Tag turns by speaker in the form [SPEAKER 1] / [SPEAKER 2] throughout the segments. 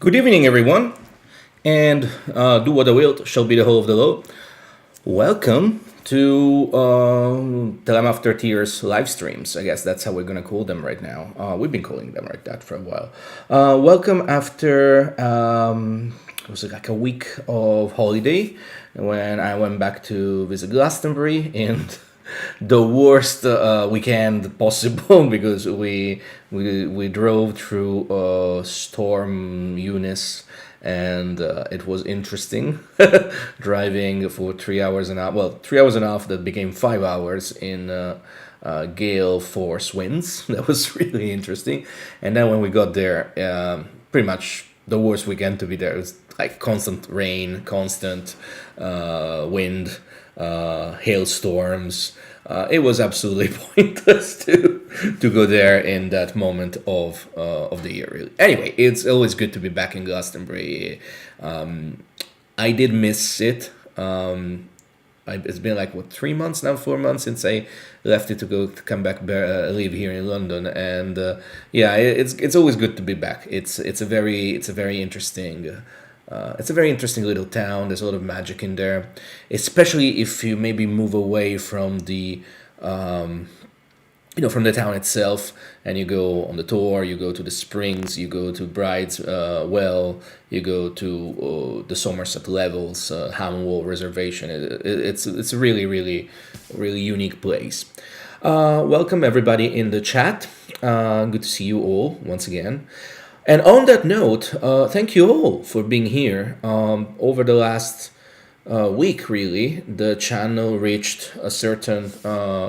[SPEAKER 1] Good evening, everyone, and do what I will shall be the whole of the law. Welcome to Thelema After Tears live streams. I guess that's how we're gonna call them right now. We've been calling them like that for a while. Welcome after it was like a week of holiday when I went back to visit Glastonbury and the worst weekend possible because we drove through Storm Eunice, and it was interesting driving for 3 hours and a half. Well, 3 hours and a half that became 5 hours in gale force winds. That was really interesting. And then when we got there, pretty much the worst weekend to be there. It was like constant rain, constant wind, hailstorms. It was absolutely pointless to go there in that moment of the year. Really. Anyway, it's always good to be back in Glastonbury. I did miss it. It's been like 3 months now, 4 months since I left it to come back, live here in London, and yeah, it's always good to be back. It's a very interesting. It's a very interesting little town. There's a lot of magic in there, especially if you maybe move away from the, from the town itself, and you go on the tour. You go to the springs. You go to Bride's Well. You go to the Somerset Levels, Hamwell Reservation. It's a really unique place. Welcome everybody in the chat. Good to see you all once again. And on that note, thank you all for being here. Over the last week, really, the channel reached a certain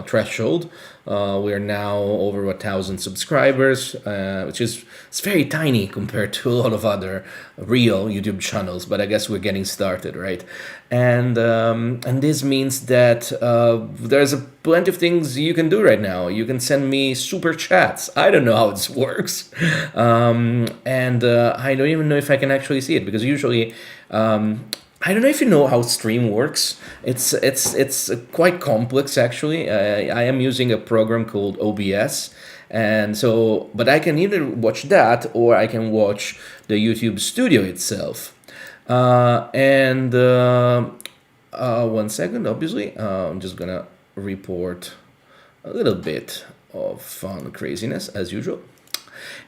[SPEAKER 1] threshold. We're now over 1,000 subscribers, which is it's very tiny compared to a lot of other real YouTube channels. But I guess we're getting started, right? And this means that there's plenty of things you can do right now. You can send me super chats. I don't know how this works, and I don't even know if I can actually see it because usually. I don't know if you know how Stream works. It's quite complex actually. I am using a program called OBS, and so but I can either watch that or I can watch the YouTube studio itself. And 1 second, obviously, I'm just gonna report a little bit of fun craziness as usual.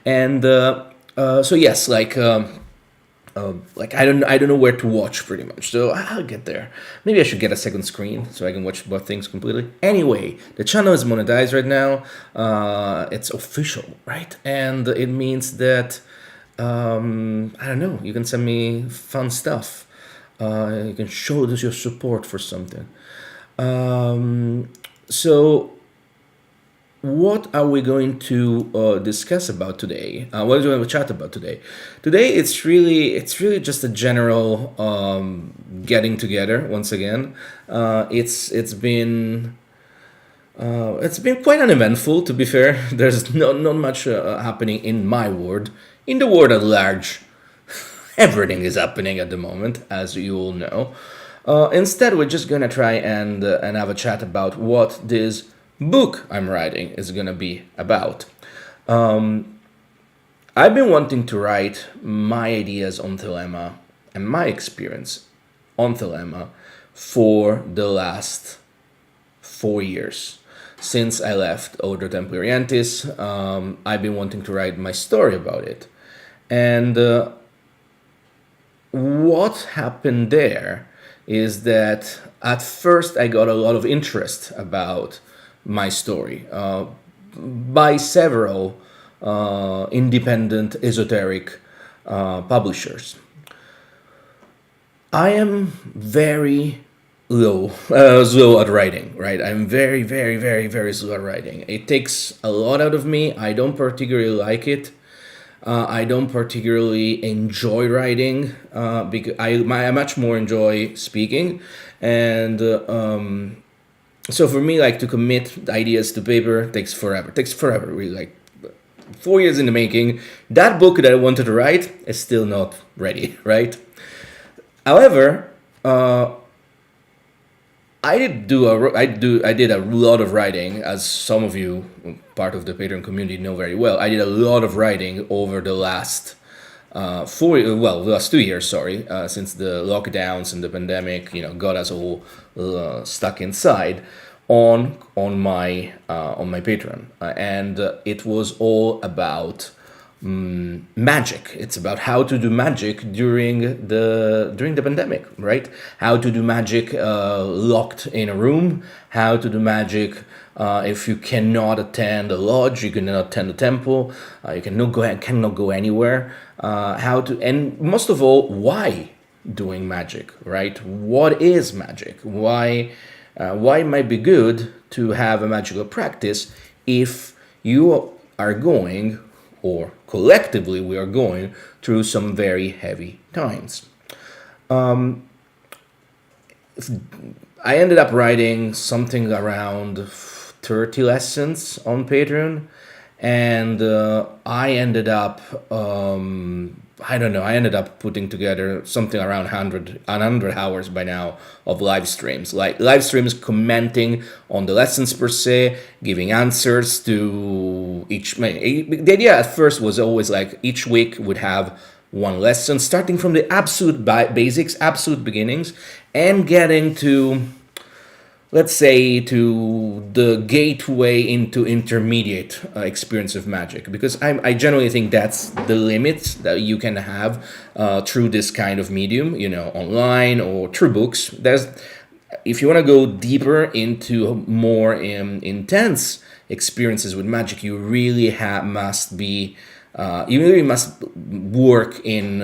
[SPEAKER 1] And so yes, like I don't know where to watch pretty much, so I'll get there. Maybe I should get a second screen so I can watch both things completely. Anyway, the channel is monetized right now. It's official, right? And it means that I don't know. You can send me fun stuff. You can show us your support for something. So. What are we going to discuss about today? What are we going to chat about today? Today it's really just a general getting together once again. It's been quite uneventful, to be fair. There's not much happening in my world. In the world at large, everything is happening at the moment, as you all know. Instead, we're just gonna try and have a chat about what this book I'm writing is gonna be about. I've been wanting to write my ideas on Thelema and my experience on Thelema for the last 4 years. Since I left Ordo Templi Orientis, I've been wanting to write my story about it. And what happened there is that at first I got a lot of interest about my story by several independent esoteric publishers. I am very slow at writing, right? I'm very slow at writing. It takes a lot out of me. I don't particularly like it. I don't particularly enjoy writing because I much more enjoy speaking, and so for me, like to commit ideas to paper takes forever. Really, like 4 years in the making. That book that I wanted to write is still not ready, right? However, I did a lot of writing, as some of you, part of the Patreon community, know very well. I did a lot of writing over the last the last 2 years, sorry, since the lockdowns and the pandemic, got us all stuck inside, on my Patreon, and it was all about magic. It's about how to do magic during the pandemic, right? How to do magic locked in a room. How to do magic if you cannot attend a lodge, you cannot attend a temple, you cannot go anywhere. And most of all, why doing magic, right? What is magic? Why it might be good to have a magical practice if you are going, or collectively we are going, through some very heavy times. I ended up writing something around 30 lessons on Patreon, and I ended up I ended up putting together something around 100 hours by now of live streams. Like live streams commenting on the lessons per se, giving answers to each. The idea at first was always like each week would have one lesson, starting from the absolute basics, absolute beginnings, and getting to, let's say, to the gateway into intermediate experience of magic, because I generally think that's the limit that you can have through this kind of medium, online or through books. If you want to go deeper into more intense experiences with magic, you really must work in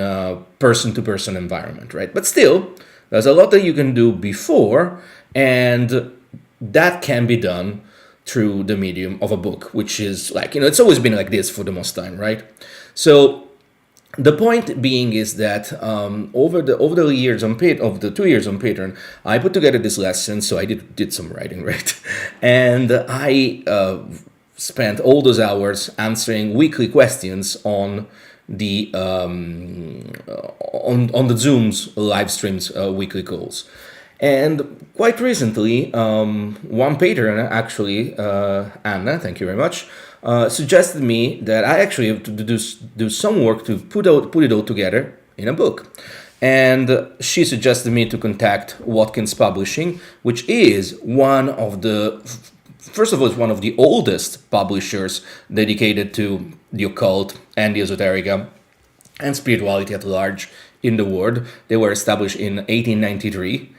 [SPEAKER 1] person-to-person environment, right? But still, there's a lot that you can do before, and that can be done through the medium of a book, which is like, it's always been like this for the most time, right? So the point being is that over the years of the 2 years on Patreon, I put together this lesson. So I did some writing, right? And I spent all those hours answering weekly questions on the on the Zoom's live streams, weekly calls. And quite recently, one patron, actually, Anna, thank you very much, suggested me that I actually have to do some work to put it all together in a book. And she suggested me to contact Watkins Publishing, which is one of the oldest publishers dedicated to the occult and the esoterica and spirituality at large in the world. They were established in 1893.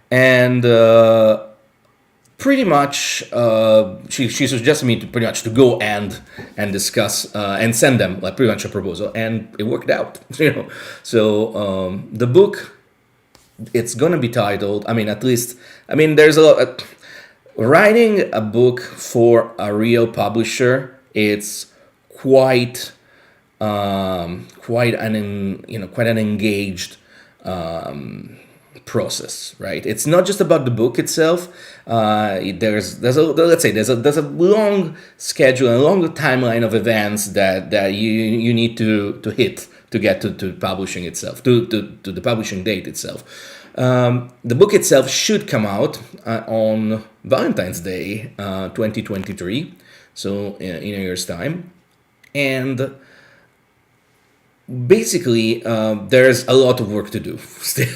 [SPEAKER 1] And pretty much, she suggested me to go and discuss and send them like pretty much a proposal, and it worked out. So the book, it's gonna be titled. There's a lot. Writing a book for a real publisher, it's quite an engaged process, right? It's not just about the book itself. There's a long schedule and a long timeline of events that you need to hit to get to publishing itself, to the publishing date itself. The book itself should come out on Valentine's Day 2023, so in a year's time. And basically, there's a lot of work to do still.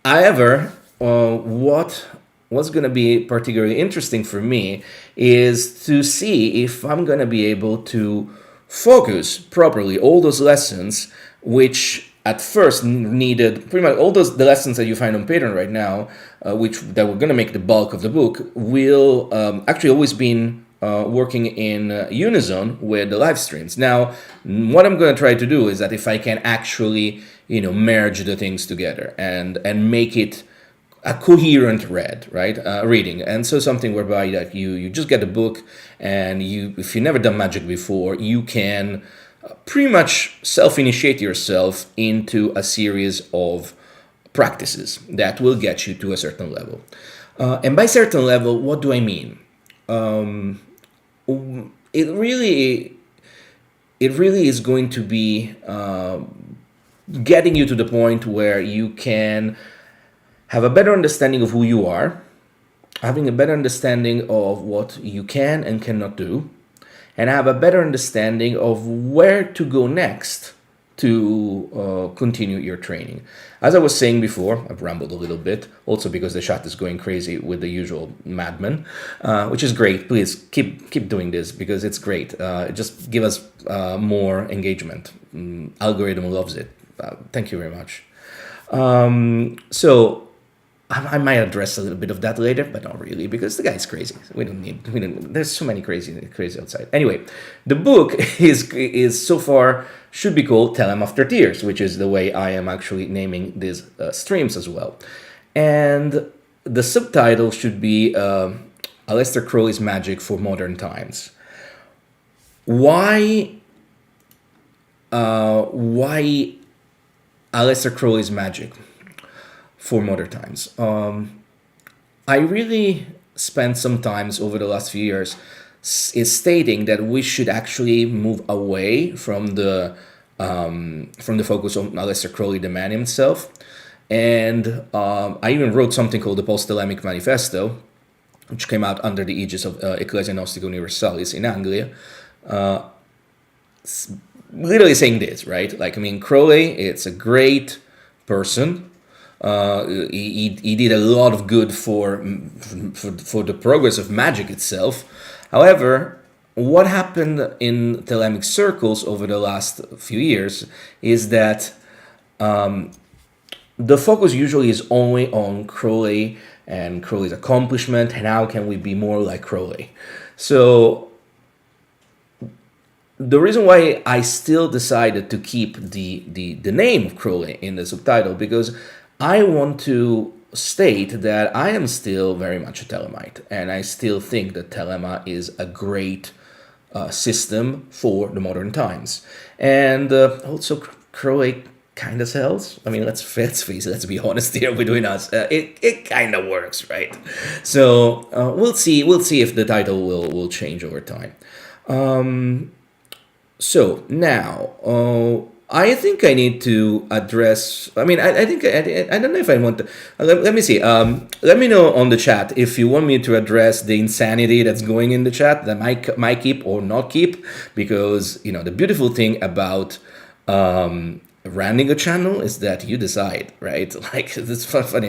[SPEAKER 1] However, what's going to be particularly interesting for me is to see if I'm going to be able to focus properly all those lessons, which at first needed pretty much all the lessons that you find on Patreon right now, that were going to make the bulk of the book, will actually always been working in unison with the live streams. Now, what I'm going to try to do is that if I can actually, merge the things together and make it a coherent reading. And so something whereby that you just get a book, and if you've never done magic before, you can pretty much self-initiate yourself into a series of practices that will get you to a certain level. And by certain level, what do I mean? It really is going to be getting you to the point where you can have a better understanding of who you are, having a better understanding of what you can and cannot do, and have a better understanding of where to go next to continue your training. As I was saying before, I've rambled a little bit, also because the chat is going crazy with the usual madman, which is great. Please keep doing this because it's great. Just give us more engagement. Algorithm loves it. Thank you very much. So I might address a little bit of that later, but not really, because the guy's crazy. We don't. There's so many crazy outside. Anyway, the book is so far should be called Thelema After Tears, which is the way I am actually naming these streams as well. And the subtitle should be Aleister Crowley's Magick for Modern Times. Why Aleister Crowley's Magick for modern times? I really spent some times over the last few years is stating that we should actually move away from the focus on Aleister Crowley, the man himself. And I even wrote something called the Post-Thelemic Manifesto, which came out under the aegis of Ecclesia Gnostica Universalis in Anglia, literally saying this, right? Like, I mean, Crowley, it's a great person. He did a lot of good for the progress of magic itself. However, what happened in Thelemic circles over the last few years is that the focus usually is only on Crowley and Crowley's accomplishment, and how can we be more like Crowley. So the reason why I still decided to keep the name of Crowley in the subtitle, because I want to state that I am still very much a Thelemite, and I still think that Thelema is a great system for the modern times. And also Crowley kind of sells. I mean, let's face it, let's be honest here between us. It kind of works, right? So we'll see if the title will change over time. So now, I think I need to address. I mean, I think I don't know if I want to. Let me see. Let me know on the chat if you want me to address the insanity that's going in the chat that might keep or not keep, because the beautiful thing about running a channel is that you decide, right? Like, it's funny.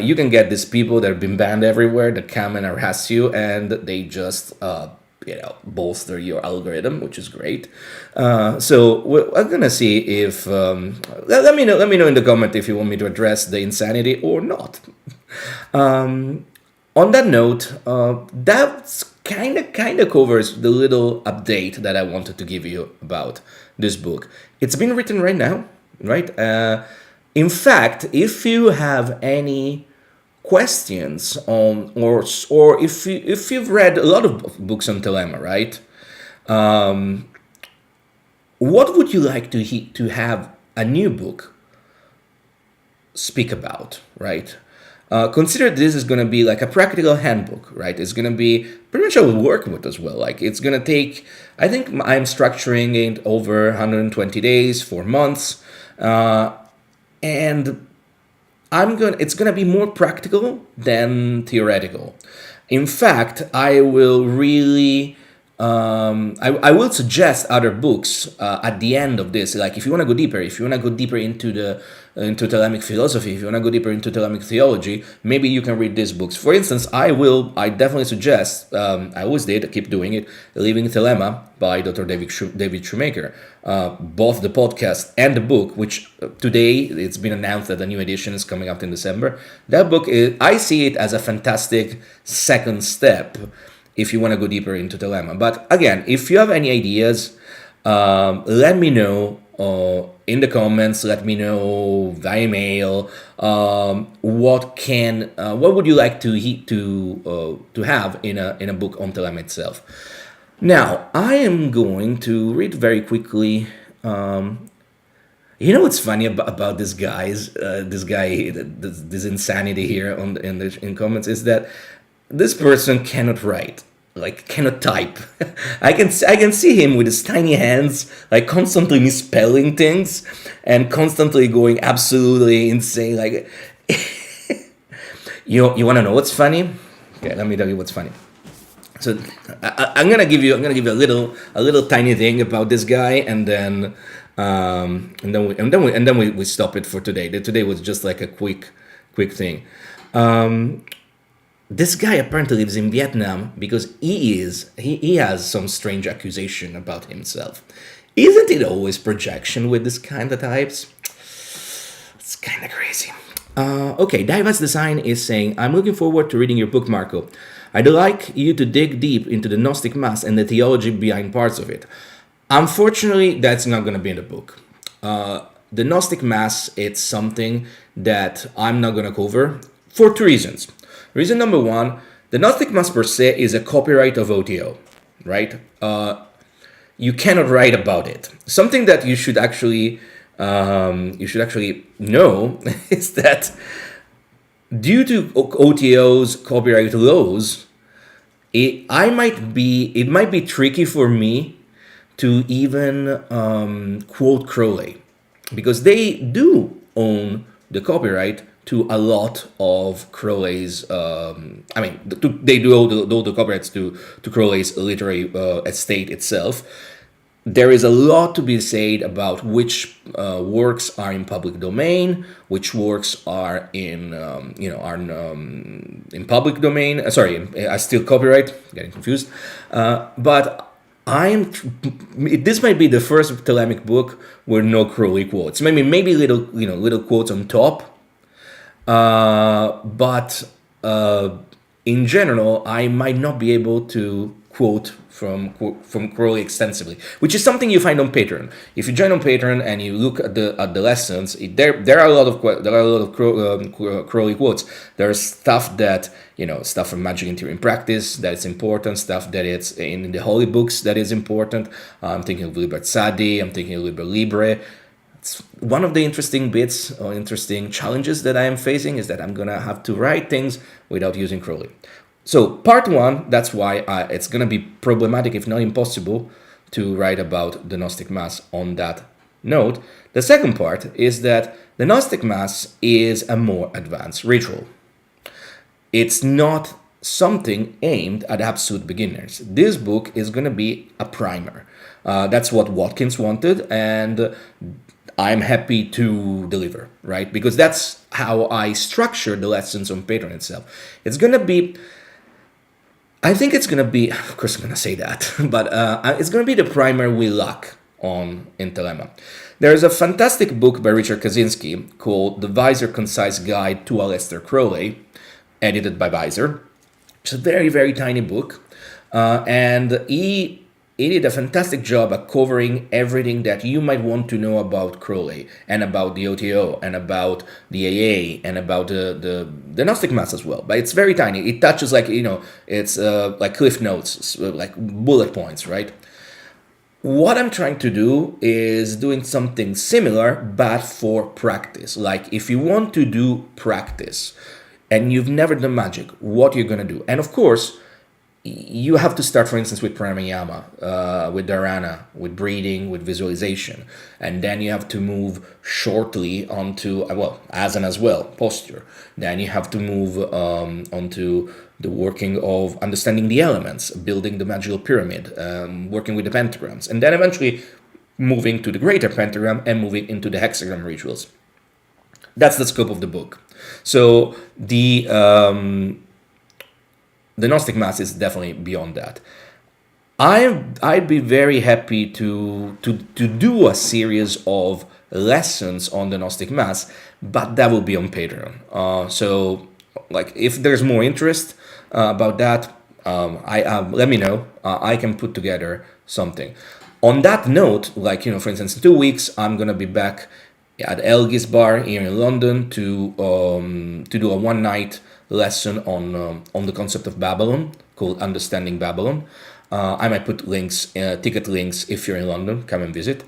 [SPEAKER 1] You can get these people that have been banned everywhere that come and harass you, and they just bolster your algorithm, which is great. So I'm gonna see if let me know in the comment if you want me to address the insanity or not. On that note, that's kind of covers the little update that I wanted to give you about this book. It's been written right now, right? In fact, if you have any questions on, or if you've read a lot of books on Thelema, right? What would you like to have a new book speak about, right? Consider this is going to be like a practical handbook, right? It's going to be pretty much I will work with as well. Like, it's going to take, I think I'm structuring it over 120 days, 4 months, and it's going to be more practical than theoretical. In fact, I will really I will suggest other books at the end of this. Like, if you want to go deeper, into Thelemic philosophy, if you want to go deeper into Thelemic theology, maybe you can read these books. For instance, I definitely suggest, I always did, I keep doing it, Living Thelema by Dr. David Shoemaker. Both the podcast and the book, which today it's been announced that a new edition is coming out in December. That book, I see it as a fantastic second step if you want to go deeper into Thelema. But again, if you have any ideas, let me know in the comments. Let me know via email. What would you like to have in a book on Thelema itself? Now, I am going to read very quickly. What's funny about this insanity here in comments is that this person cannot write, like cannot type. I can see him with his tiny hands, like constantly misspelling things and constantly going absolutely insane. Like, you want to know what's funny? Okay, let me tell you what's funny. So I'm gonna give you a little tiny thing about this guy, and then we stop it for today. Today was just like a quick thing. This guy apparently lives in Vietnam because he has some strange accusation about himself. Isn't it always projection with this kind of types? It's kind of crazy. Okay, Divas Design is saying, I'm looking forward to reading your book, Marco. I'd like you to dig deep into the Gnostic Mass and the theology behind parts of it. Unfortunately, that's not going to be in the book. The Gnostic Mass, it's something that I'm not going to cover for two reasons. Reason number one, the Gnostic Mass per se is a copyright of OTO, right? You cannot write about it. Something that you should actually know is that due to OTO's copyright laws, it might be tricky for me to even quote Crowley, because they do own the copyright to a lot of Crowley's. They do all the copyrights to Crowley's literary estate itself. There is a lot to be said about which works are in public domain, which works are in in public domain. I still copyright. Getting confused, but this might be the first Thelemic book where no Crowley quotes. Maybe little quotes on top, but in general, I might not be able to quote from Crowley extensively, which is something you find on Patreon. If you join on Patreon and you look at the lessons, there are a lot of Crowley quotes. There's stuff stuff from Magick in Theory and Practice that is important, stuff that it's in the holy books that is important. I'm thinking of Liber Tzadi, I'm thinking of Liber Libre. It's one of the interesting bits or interesting challenges that I am facing is that I'm gonna have to write things without using Crowley. So part one, that's why it's going to be problematic, if not impossible, to write about the Gnostic Mass on that note. The second part is that the Gnostic Mass is a more advanced ritual. It's not something aimed at absolute beginners. This book is going to be a primer. That's what Watkins wanted, and I'm happy to deliver, right? Because that's how I structure the lessons on Patreon itself. It's going to be... I think it's going to be, of course I'm going to say that, but it's going to be the primer we lack on in Thelema. There's a fantastic book by Richard Kaczynski called The Visor Concise Guide to Aleister Crowley, edited by Visor. It's a very, very tiny book, and he did a fantastic job at covering everything that you might want to know about Crowley and about the OTO and about the AA and about the Gnostic Mass as well. But it's very tiny. It touches it's like cliff notes, like bullet points, right? What I'm trying to do is doing something similar, but for practice. Like if you want to do practice and you've never done magic, what you're going to do. And of course, you have to start, for instance, with pranayama, with dharana, with breathing, with visualization. And then you have to move shortly onto, asana as well, posture. Then you have to move onto the working of understanding the elements, building the magical pyramid, working with the pentagrams. And then eventually moving to the greater pentagram and moving into the hexagram rituals. That's the scope of the book. So the Gnostic Mass is definitely beyond that. I'd be very happy to do a series of lessons on the Gnostic Mass, but that will be on Patreon. So, if there's more interest about that, let me know. I can put together something. On that note, for instance, in 2 weeks, I'm gonna be back at Elgis Bar here in London to do a one-night lesson on the concept of Babylon called Understanding Babylon. I might put links, ticket links, if you're in London, come and visit.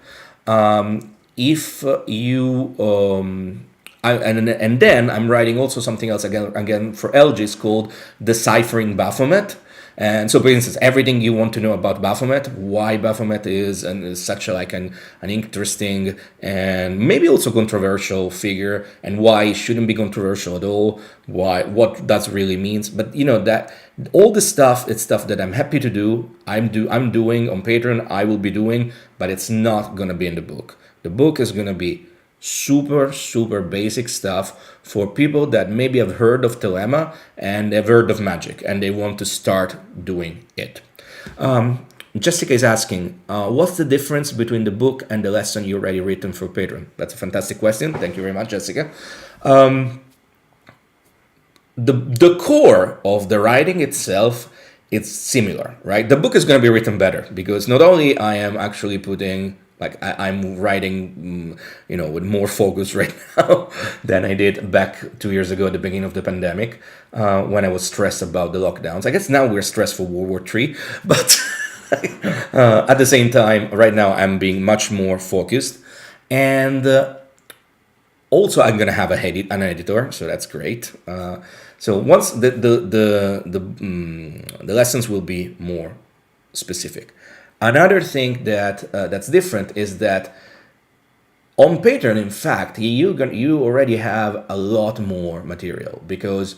[SPEAKER 1] If you and then I'm writing also something else again for Elgis called Deciphering Baphomet. And so, for instance, everything you want to know about Baphomet, why Baphomet is such a, like an interesting and maybe also controversial figure, and why it shouldn't be controversial at all. Why, what that really means. But that all the stuff, it's stuff that I'm happy to do. I'm doing on Patreon. I will be doing, but it's not gonna be in the book. The book is gonna be super basic stuff for people that maybe have heard of Thelema and have heard of Magick and they want to start doing it. Jessica is asking, what's the difference between the book and the lesson you already written for Patreon? That's a fantastic question. Thank you very much, Jessica. The core of the writing itself, it's similar, right? The book is going to be written better because not only I am actually putting, like I'm writing, with more focus right now than I did back 2 years ago at the beginning of the pandemic, when I was stressed about the lockdowns. I guess now we're stressed for World War III, but at the same time, right now I'm being much more focused, and also I'm gonna have an editor, so that's great. So once the lessons will be more specific. Another thing that's different is that on Patreon, in fact, you already have a lot more material because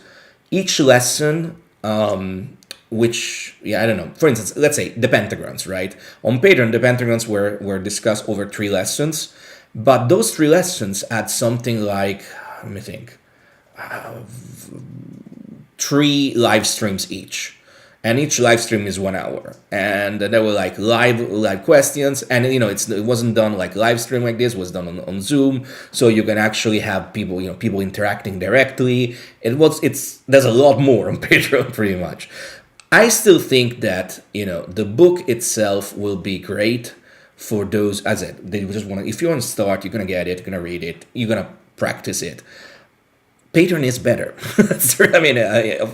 [SPEAKER 1] each lesson, I don't know. For instance, let's say the pentagrams, right? On Patreon, the pentagrams were discussed over 3 lessons, but those 3 lessons had something like, let me think, 3 live streams each. And each live stream is 1 hour, and there were like live questions, and it wasn't done like live stream like this. It was done on Zoom, so you can actually have people interacting directly. There's a lot more on Patreon, pretty much. I still think that the book itself will be great for those, as they just want to. If you want to start, you're gonna get it, you're gonna read it, you're gonna practice it. Patreon is better. I mean,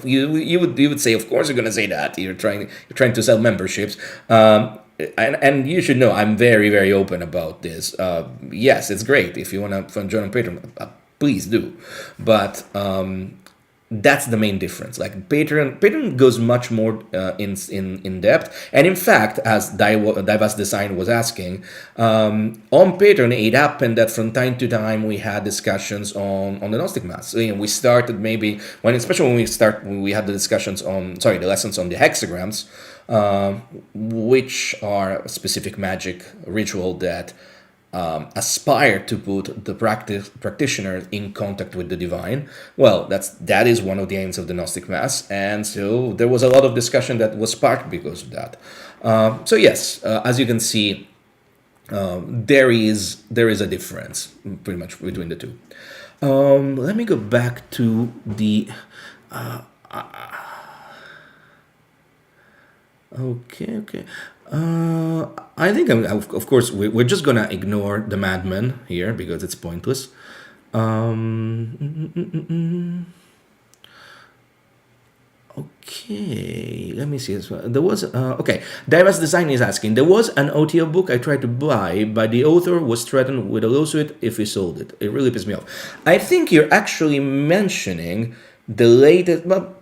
[SPEAKER 1] you would say, of course, you're going to say that. You're trying to sell memberships, and you should know I'm very open about this. Yes, it's great if you want to join on Patreon. Please do, but that's the main difference. Like Patreon goes much more in depth, and in fact, as Divas Design was asking, on Patreon it happened that from time to time we had discussions on the Gnostic Mass. We started especially when we had the lessons on the hexagrams, which are a specific magic ritual that aspire to put the practitioner in contact with the divine. Well, that is one of the aims of the Gnostic Mass, and so there was a lot of discussion that was sparked because of that. So yes, as you can see, there is a difference pretty much between the two. Let me go back to the. Okay. I think, of course, we're just gonna ignore the madman here because it's pointless. Okay, let me see. There was Divas Design is asking. There was an OTO book I tried to buy, but the author was threatened with a lawsuit if he sold it. It really pissed me off. I think you're actually mentioning the latest. Well,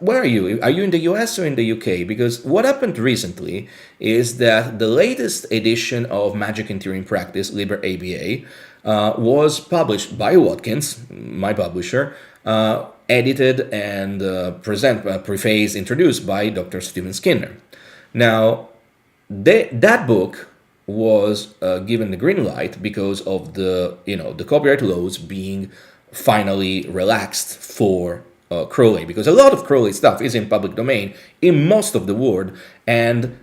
[SPEAKER 1] where are you? Are you in the US or in the UK? Because what happened recently is that the latest edition of Magick in Theory and Practice, Liber ABA, was published by Watkins, my publisher, edited and preface introduced by Dr. Stephen Skinner. Now, that book was given the green light because of the copyright laws being finally relaxed for Crowley, because a lot of Crowley stuff is in public domain in most of the world, and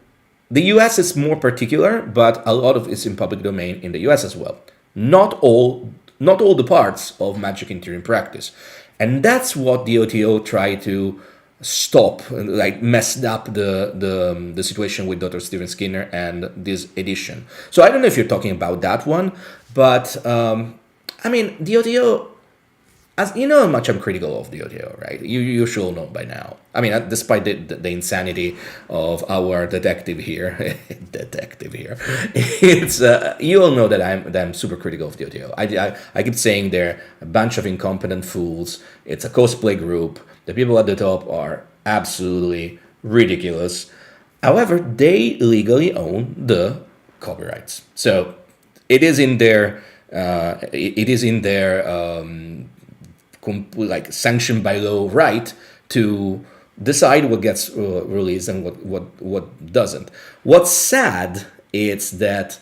[SPEAKER 1] the US is more particular, but a lot of it's in public domain in the US as well. Not all the parts of Magick in Theory and Practice, and that's what the OTO tried to stop, like messed up the situation with Dr. Stephen Skinner and this edition. So I don't know if you're talking about that one, but I mean, the OTO, as you know how much I'm critical of the OTO, right? You should know by now. I mean, despite the insanity of our detective here, it's you all know that I'm super critical of the OTO. I keep saying they're a bunch of incompetent fools. It's a cosplay group. The people at the top are absolutely ridiculous. However, they legally own the copyrights, so it is in their it is in their like sanctioned by law right to decide what gets released and what doesn't. What's sad is that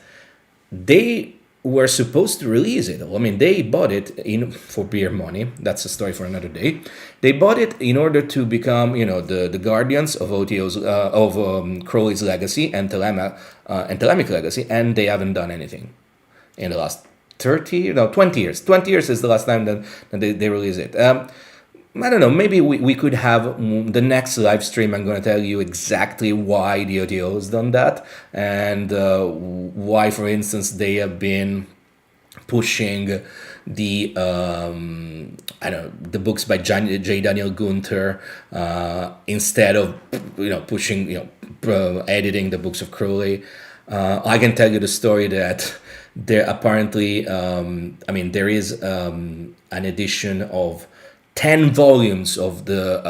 [SPEAKER 1] they were supposed to release it. I mean, they bought it in for beer money. That's a story for another day. They bought it in order to become, the guardians of OTO's of Crowley's legacy and Thelemic legacy, and they haven't done anything in the last 20 years. 20 years is the last time that they released it. I don't know, maybe we could have the next live stream. I'm going to tell you exactly why the OTO has done that, and why, for instance, they have been pushing the I don't know, the books by J. Daniel Gunther instead of pushing editing the books of Crowley. I can tell you the story that there apparently there is an edition of 10 volumes of the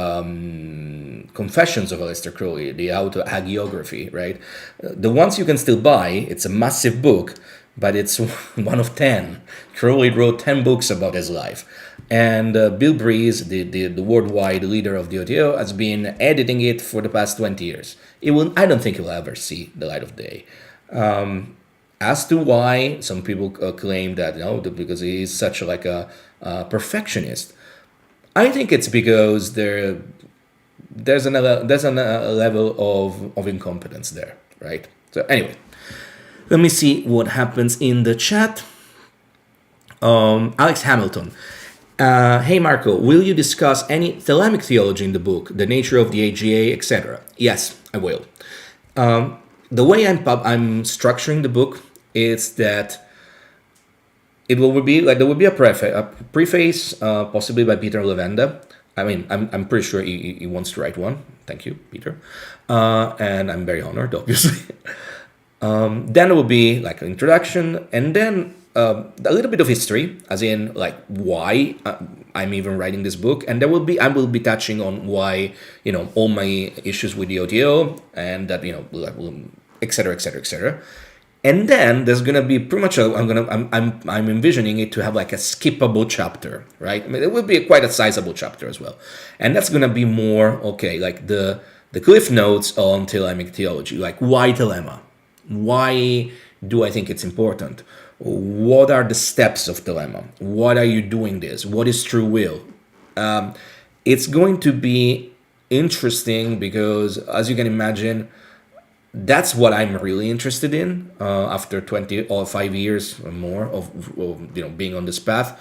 [SPEAKER 1] Confessions of Aleister Crowley, the autohagiography, right? The ones you can still buy, it's a massive book, but it's one of 10. Crowley wrote 10 books about his life. And Bill Breeze, the worldwide leader of the OTO, has been editing it for the past 20 years. I don't think it will ever see the light of day. As to why, some people claim that, because he is such a perfectionist. I think it's because there's a level of incompetence there, right? So anyway, let me see what happens in the chat. Alex Hamilton. Hey Marco, will you discuss any Thelemic theology in the book, the nature of the AGA, etc.? Yes, I will. The way I'm structuring the book is that it will be like there will be a preface, possibly by Peter Levenda. I mean, I'm pretty sure he wants to write one. Thank you, Peter, and I'm very honored, obviously. Then it will be like an introduction, and then a little bit of history, as in like why I'm even writing this book, and I will be touching on why all my issues with the OTO, and that etc. etc. etc. And then there's gonna be pretty much I'm envisioning it to have like a skippable chapter, right? I mean, it will be quite a sizable chapter as well, and that's gonna be more like the cliff notes on Thelemic theology, like why Thelema, why do I think it's important, what are the steps of Thelema, what are you doing this, what is true will. It's going to be interesting because, as you can imagine, that's what I'm really interested in after 20 or 5 years or more of being on this path.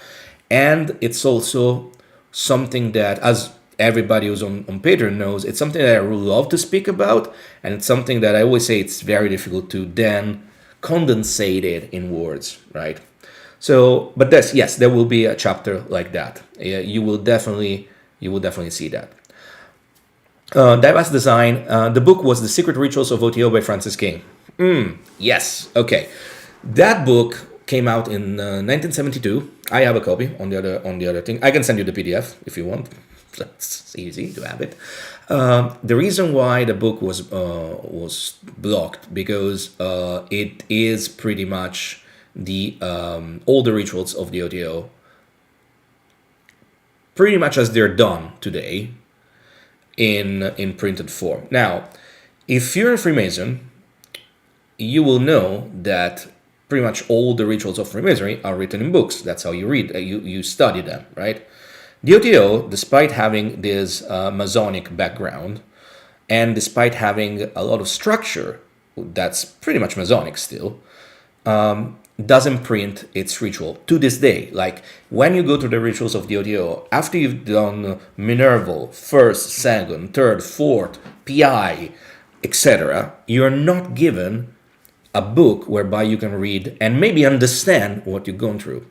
[SPEAKER 1] And it's also something that, as everybody who's on Patreon knows, it's something that I really love to speak about, and it's something that I always say it's very difficult to then condensate it in words, right? So, but yes, there will be a chapter like that. You will definitely see that. Diverse Design. The book was The Secret Rituals of OTO by Francis King. Yes. Okay. That book came out in 1972. I have a copy on the other thing. I can send you the PDF if you want. That's easy to have it. The reason why the book was blocked because it is pretty much the all the rituals of the OTO, pretty much as they're done today, in printed form. Now, if you're a Freemason, you will know that pretty much all the rituals of Freemasonry are written in books. That's how you read, you study them, right? The OTO, despite having this Masonic background, and despite having a lot of structure that's pretty much Masonic still, doesn't print its ritual to this day. Like, when you go to the rituals of the OTO, after you've done Minerval, first, second, third, fourth, PI, etc., you're not given a book whereby you can read and maybe understand what you've gone through.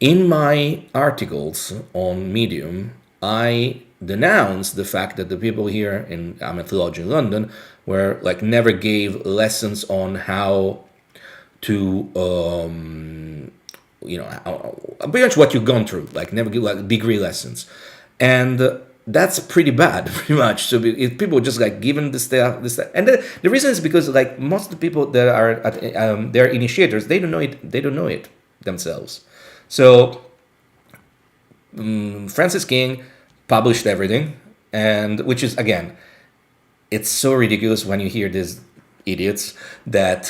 [SPEAKER 1] In my articles on Medium, I denounce the fact that the people here in Theology in London were like never gave lessons on how to pretty much what you've gone through, like never give like degree lessons. And that's pretty bad, pretty much. So if people just like given this stuff, and the reason is because like most of the people that are they're initiators, they don't know it. They don't know it themselves. So Francis King published everything, and which is again, it's so ridiculous when you hear these idiots that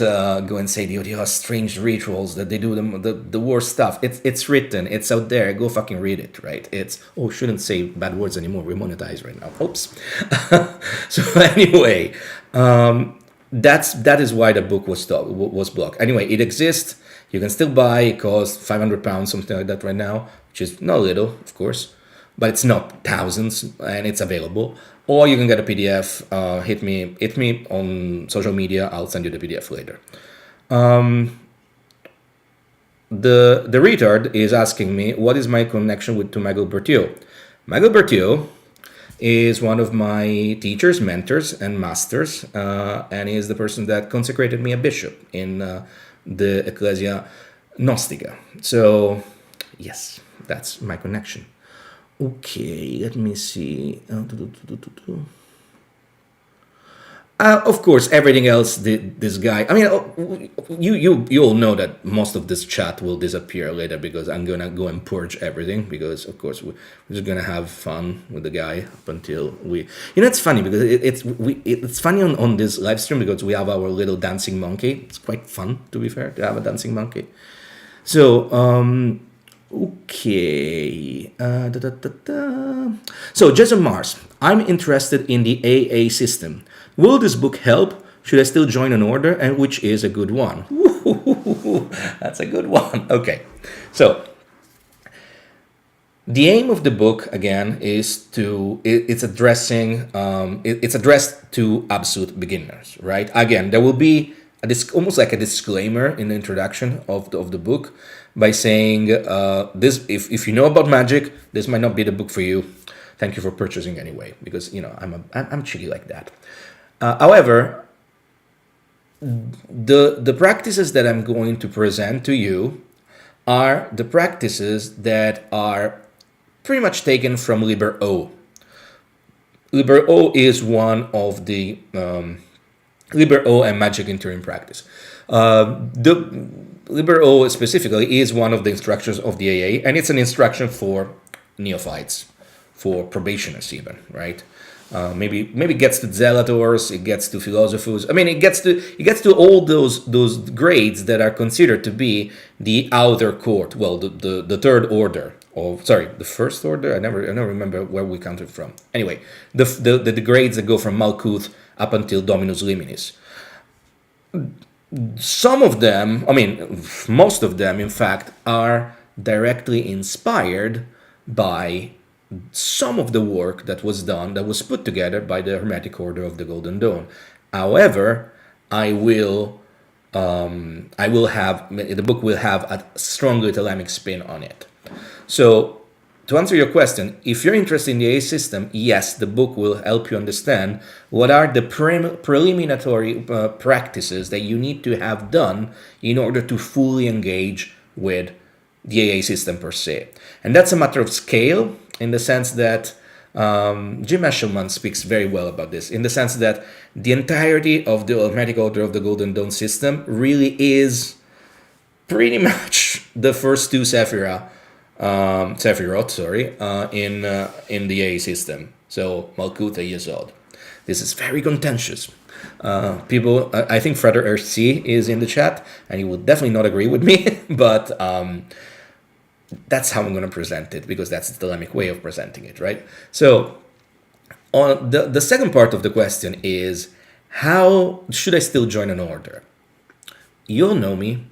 [SPEAKER 1] go and say the OTO has strange rituals, that they do the worst stuff. It's written, it's out there. Go fucking read it, right? It's shouldn't say bad words anymore. We're monetized right now. Oops. So anyway, that is why the book was blocked. Anyway, it exists. You can still buy. It costs £500, something like that right now, which is not little, of course, but it's not thousands, and it's available. Or you can get a PDF. Hit me on social media. I'll send you the PDF later. The retard is asking me, what is my connection to Michael Berthiaud? Michael Berthiaud is one of my teachers, mentors, and masters, and he is the person that consecrated me a bishop in the Ecclesia Gnostica. So, yes, that's my connection. Okay, let me see. Of course, everything else. This guy. I mean, you all know that most of this chat will disappear later because I'm gonna go and purge everything. Because of course we're just gonna have fun with the guy up until we. It's funny because it's funny on this live stream because we have our little dancing monkey. It's quite fun, to be fair, to have a dancing monkey. So okay. So Jason Mars, I'm interested in the AA system. Will this book help? Should I still join an order? And which is a good one? That's a good one. Okay. So the aim of the book again is it's addressed to absolute beginners, right? Again, there will be almost like a disclaimer in the introduction of the book by saying this: if you know about Magick, this might not be the book for you. Thank you for purchasing anyway, because I'm cheeky like that. However, the practices that I'm going to present to you are the practices that are pretty much taken from Liber O. Liber O is one of the Liber O and Magick interim practice. The Liber O specifically is one of the instructions of the AA, and it's an instruction for neophytes, for probationers even, right? Maybe it gets to zealotors, it gets to philosophers. I mean, it gets to all those grades that are considered to be the outer court. Well, the third order, the first order. I never remember where we counted from. Anyway, the grades that go from Malkuth up until Dominus Liminis. Some of them, most of them, in fact, are directly inspired by some of the work that was done, that was put together by the Hermetic Order of the Golden Dawn. However, the book will have a strongly Thelemic spin on it. So, to answer your question, if you're interested in the AA system, yes, the book will help you understand what are the preliminary practices that you need to have done in order to fully engage with the AA system per se. And that's a matter of scale, in the sense that Jim Eshelman speaks very well about this, in the sense that the entirety of the Hermetic Order of the Golden Dawn system really is pretty much the first two Sephiroth, in the AA system. So Malkuth and Yesod. This is very contentious. People, I think Freder RC is in the chat, and he will definitely not agree with me, but that's how I'm going to present it, because that's the Thelemic way of presenting it, right? So, on the second part of the question is, how should I still join an order? You'll know me,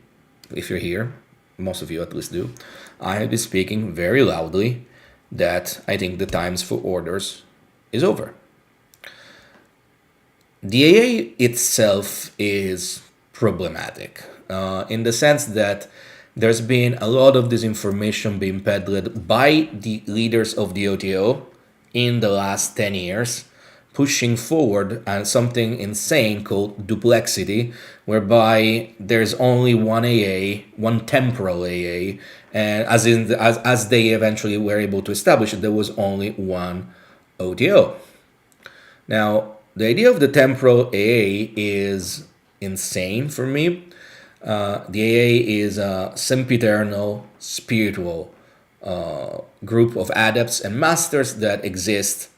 [SPEAKER 1] if you're here, most of you at least do. I have been speaking very loudly that I think the times for orders is over. The AA itself is problematic, in the sense that there's been a lot of disinformation being peddled by the leaders of the OTO in the last 10 years, pushing forward something insane called duplexity, whereby there's only one AA, one temporal AA, and as they eventually were able to establish it, there was only one OTO. Now, the idea of the temporal AA is insane for me. The AA is a sempiternal spiritual group of adepts and masters that exist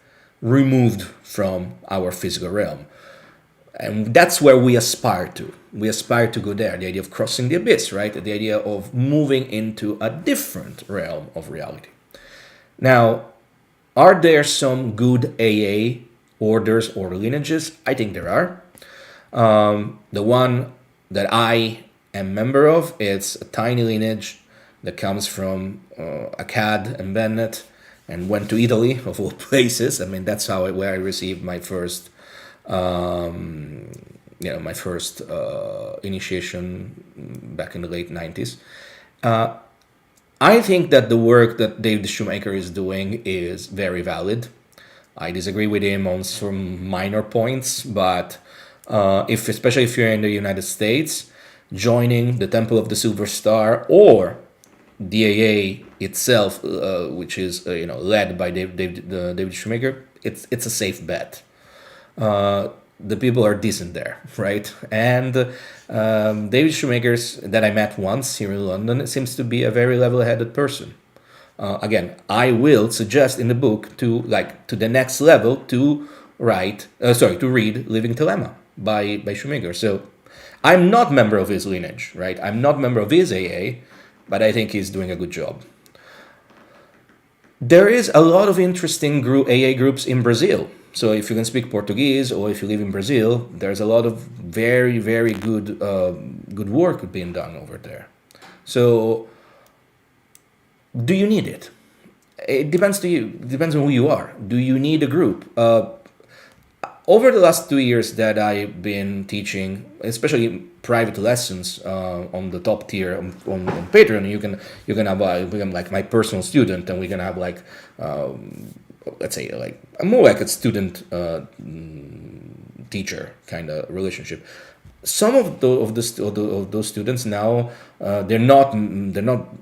[SPEAKER 1] removed from our physical realm. And that's where we aspire to. We aspire to go there. The idea of crossing the abyss, right? The idea of moving into a different realm of reality. Now, are there some good AA orders or lineages? I think there are. The one that I am member of, it's a tiny lineage that comes from Akkad and Bennett and went to Italy, of all places. I mean, that's where I received my first my first initiation back in the late 90s. I think that the work that David Shoemaker is doing is very valid. I disagree with him on some minor points, but especially if you're in the United States, joining the Temple of the Silver Star or the AA itself, which is led by David Shoemaker, it's a safe bet. The people are decent there, right? And David Shoemaker, that I met once here in London, seems to be a very level-headed person. Again, I will suggest in the book to the next level to read Living Thelema by Shoemaker. So I'm not member of his lineage, right? I'm not member of his AA, but I think he's doing a good job. There is a lot of interesting AA groups in Brazil. So if you can speak Portuguese or if you live in Brazil, there's a lot of very, very good work being done over there. So do you need it? It depends to you. It depends on who you are. Do you need a group? Over the last 2 years that I've been teaching, especially private lessons on the top tier on Patreon, you can have become like my personal student, and we can have let's say more like a student teacher kind of relationship. Some of those students now they're not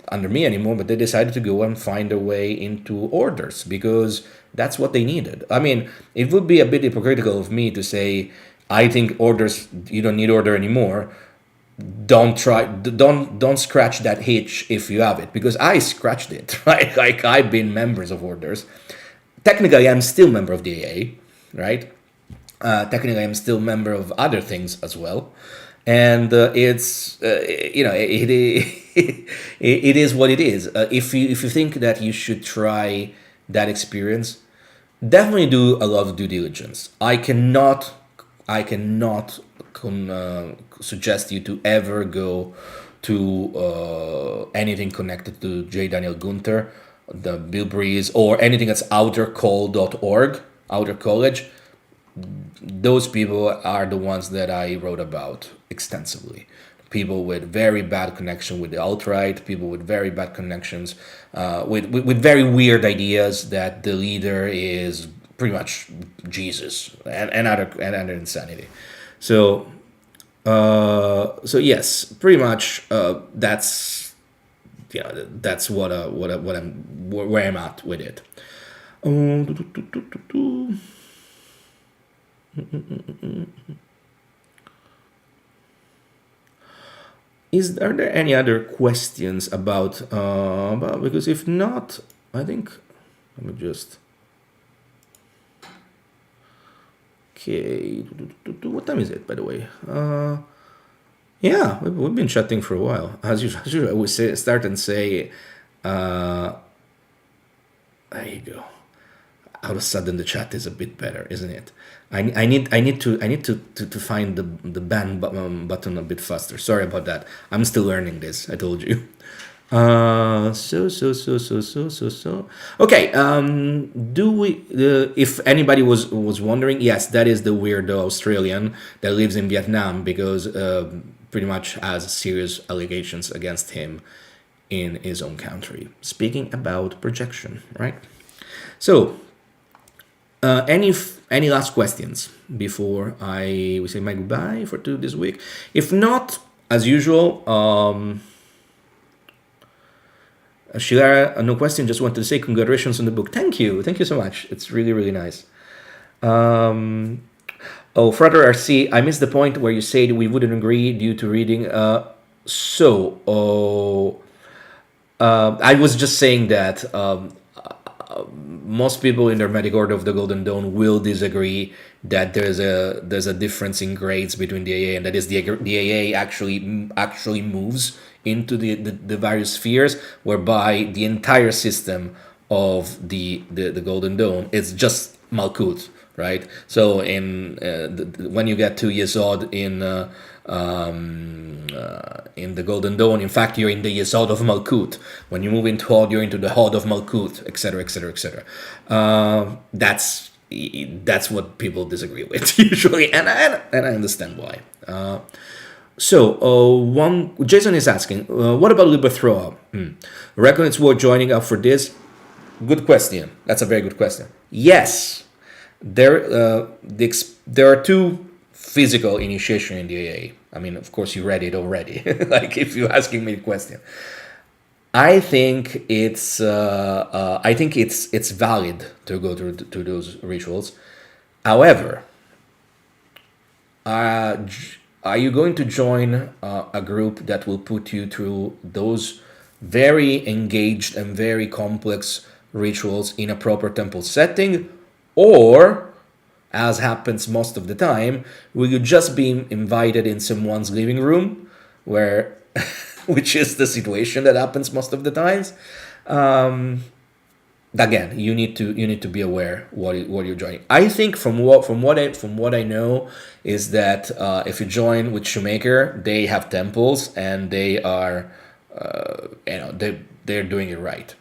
[SPEAKER 1] under me anymore, but they decided to go and find their way into orders because that's what they needed. I mean, it would be a bit hypocritical of me to say I think orders, you don't need order anymore. Don't scratch that itch if you have it, because I scratched it, right? Like I've been members of orders. Technically, I'm still member of the AA, right? Technically, I'm still member of other things as well, and it's it is what it is. If you think that you should try that experience, definitely do a lot of due diligence. I cannot suggest you to ever go to anything connected to J. Daniel Gunther, the Bill Breeze, or anything that's outercall.org, Outer College. Those people are the ones that I wrote about extensively. People with very bad connection with the alt-right, people with very bad connections, with very weird ideas that the leader is pretty much Jesus and other insanity. So yes, pretty much that's what where I'm at with it. Are there any other questions about because if not, I think let me just okay. What time is it, by the way? Yeah, we've been chatting for a while. As usual, I would start and say, there you go. All of a sudden, the chat is a bit better, isn't it? I need to find the ban button a bit faster. Sorry about that. I'm still learning this. I told you. Okay. Do we? If anybody was wondering, yes, that is the weirdo Australian that lives in Vietnam because pretty much has serious allegations against him in his own country. Speaking about projection, right? So, any last questions before we say my goodbye for this week? If not, as usual, Shilara, no question, just wanted to say congratulations on the book. Thank you so much. It's really, really nice. Oh, Frater RC, I missed the point where you said we wouldn't agree due to reading. I was just saying that most people in the Hermetic Order of the Golden Dawn will disagree that there's a difference in grades between the AA, and that is the AA actually moves into the various spheres, whereby the entire system of the Golden Dawn is just Malkuth, right? So when you get to Yesod in the Golden Dawn, in fact, you're in the Yesod of Malkuth. When you move into Hod, you're into the Hod of Malkuth, etc., etc., etc. That's what people disagree with usually, and I understand why. Jason is asking, what about LIVESTREAM? Reckon it's worth joining up for this? Good question. That's a very good question. Yes, there are two physical initiation in the AA. I mean, of course, you read it already. Like, if you're asking me the question, I think it's valid to go to those rituals. However, are you going to join a group that will put you through those very engaged and very complex rituals in a proper temple setting, or, as happens most of the time, will you just be invited in someone's living room, where, which is the situation that happens most of the times? Again, you need to be aware what you're joining. I think from what I know is that if you join with Shoemaker, they have temples and they are, they're doing it right.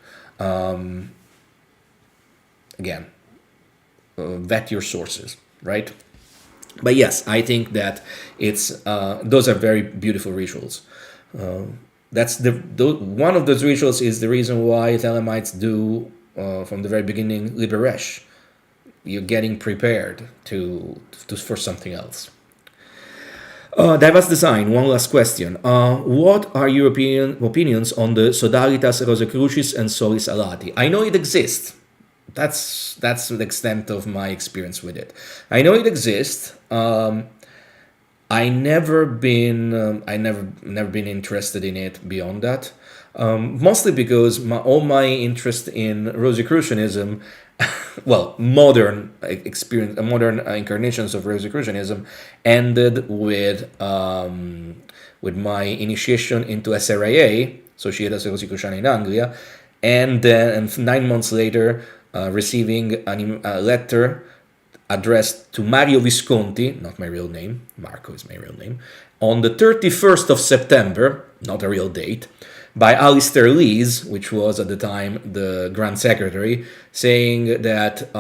[SPEAKER 1] Again, vet your sources, right? But yes, I think that it's those are very beautiful rituals. That's one of those rituals is the reason why Thelemites do from the very beginning Liberesh. You're getting prepared for something else. Diverse Design, one last question. What are your opinions on the Sodalitas Rosicrucis and Solis Alati? I know it exists. That's the extent of my experience with it. I know it exists. I never been interested in it beyond that. Mostly because all my interest in Rosicrucianism, well, modern incarnations of Rosicrucianism, ended with my initiation into SRIA, Societas Rosicruciana in Anglia, and then 9 months later, receiving a letter addressed to Mario Visconti, not my real name, Marco is my real name, on the 31st of September, not a real date, by Alistair Lees, which was at the time the Grand Secretary, saying that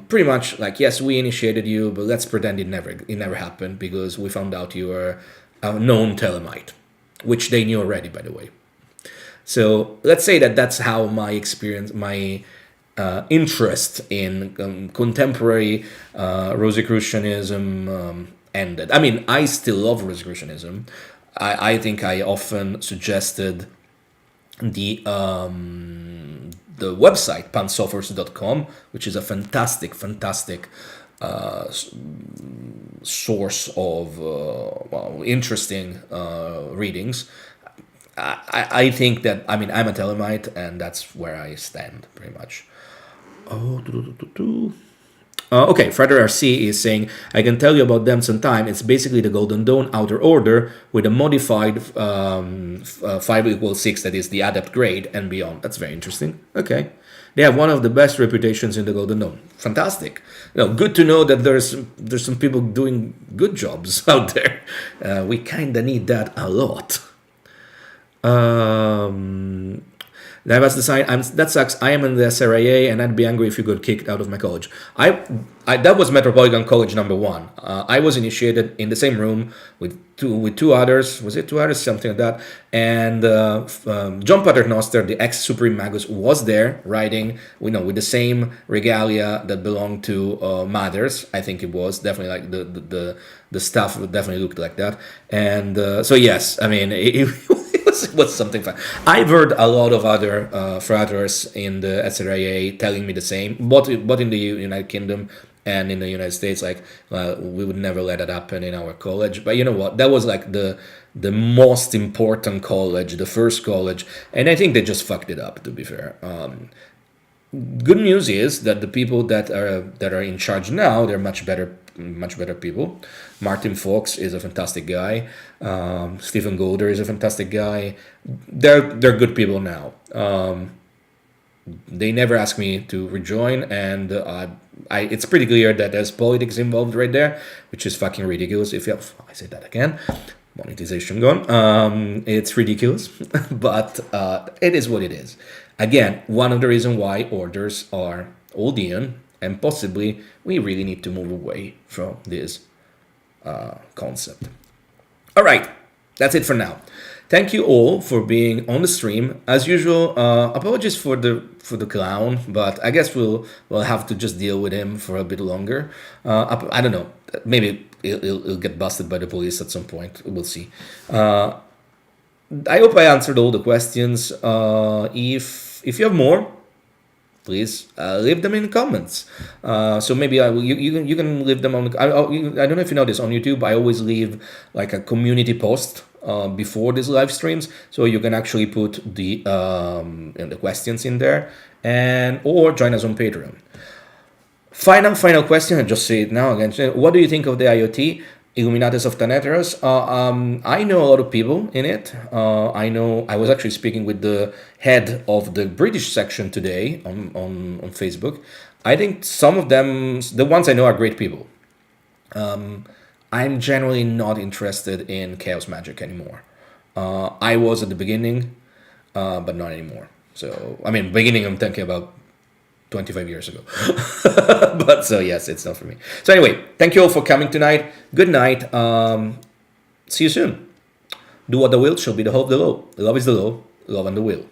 [SPEAKER 1] pretty much like, yes, we initiated you, but let's pretend it never happened, because we found out you were a known Thelemite, which they knew already, by the way. So let's say that's how my experience, my interest in contemporary Rosicrucianism ended. I mean, I still love Rosicrucianism. I think I often suggested the website pansophers.com, which is a fantastic source of interesting readings. I think that, I mean, I'm a Thelemite, and that's where I stand pretty much. Okay, Frater RC is saying, I can tell you about them sometime. It's basically the Golden Dawn Outer Order with a modified 5=6, that is the Adept grade and beyond. That's very interesting. Okay. They have one of the best reputations in the Golden Dawn. Fantastic. Good to know that there's some people doing good jobs out there. We kind of need that a lot. Diverse Design, that sucks. I am in the SRIA, and I'd be angry if you got kicked out of my college. That was Metropolitan College number 1. I was initiated in the same room with two others. Was it two others? Something like that. And John Paternoster, the ex-Supreme Magus, was there riding, with the same regalia that belonged to Mothers. I think it was definitely like the stuff definitely looked like that. And so yes, I mean, it was something fun. I've heard a lot of other fratres in the SRIA telling me the same, both in the United Kingdom and in the United States. Like, we would never let it happen in our college. But you know what? That was like the most important college, the first college, and I think they just fucked it up. To be fair. Good news is that the people that are in charge now, they're much better people. Martin Fox is a fantastic guy. Stephen Golder is a fantastic guy. They're good people now. They never asked me to rejoin, and it's pretty clear that there's politics involved right there, which is fucking ridiculous. I say that again, monetization gone. It's ridiculous, but it is what it is. Again, one of the reasons why orders are Odeon, and possibly we really need to move away from this concept. All right, that's it for now. Thank you all for being on the stream. As usual, apologies for the clown, but I guess we'll have to just deal with him for a bit longer. I don't know. Maybe he'll get busted by the police at some point. We'll see. I hope I answered all the questions. If you have more, please leave them in the comments. So maybe you can leave them on. I don't know if you know this on YouTube. I always leave like a community post before these live streams, so you can actually put the questions in there, or join us on Patreon. Final question. I just say it now again. What do you think of the IoT? Illuminatus of Taneteros. I know a lot of people in it. I was actually speaking with the head of the British section today on Facebook. I think some of them, the ones I know, are great people. I'm generally not interested in chaos magic anymore. I was at the beginning, but not anymore. So, I mean, beginning I'm thinking about 25 years ago. But so yes, it's not for me. So anyway, thank you all for coming tonight. Good night. See you soon. Do what the will shall be the hope of the law. Love is the law. Love and the will.